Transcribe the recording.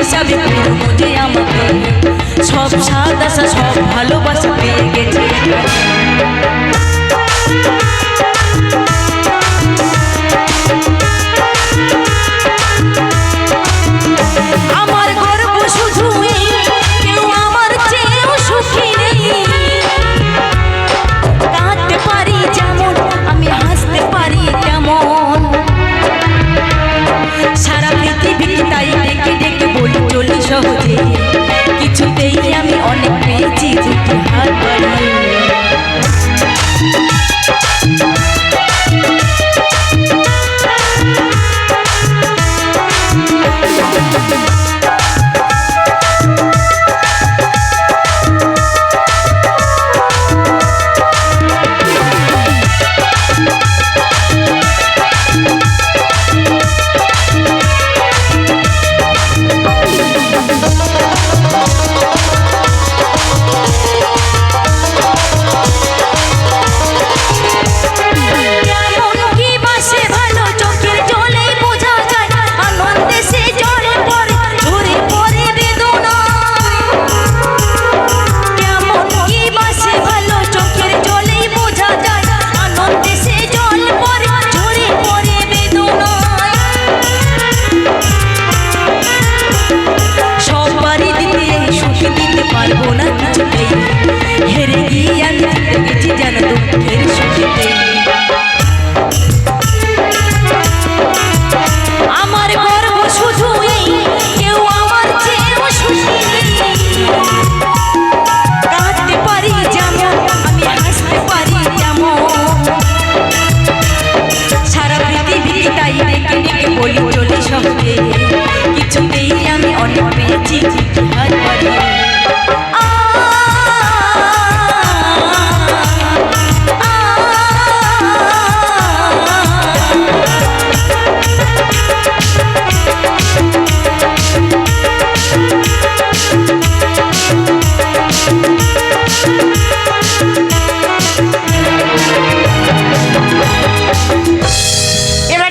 হিসাবে পুরনো যে আমাকে সব সাদা সব ভালোবাসা পেয়ে গেছে। আমার গর্ব শুধু কেউ আমার চেয়েও সুখী নেই। কাঁদতে পারি যেমন আমি হাসতে পারি তেমন। সারা পৃথিবী তাই ডেকে ডেকে বলি চলি সহজে, কিছুতেই আমি অনেক পেয়েছি দুটি হাত বাড়িয়ে। পারবো না কিছুতেই, হেরে গিয়ে আমি জিতে গেছি যেন দুঃখের সুখেতে। আমার গর্ব শুধু এই কেউ আমার চেয়েও সুখী নেই। কাঁদতে পারি যেমন আমি হাসতে পারি তেমন। সারা পৃথিবী তাই ডেকে ডেকে বলি চলি সহজে,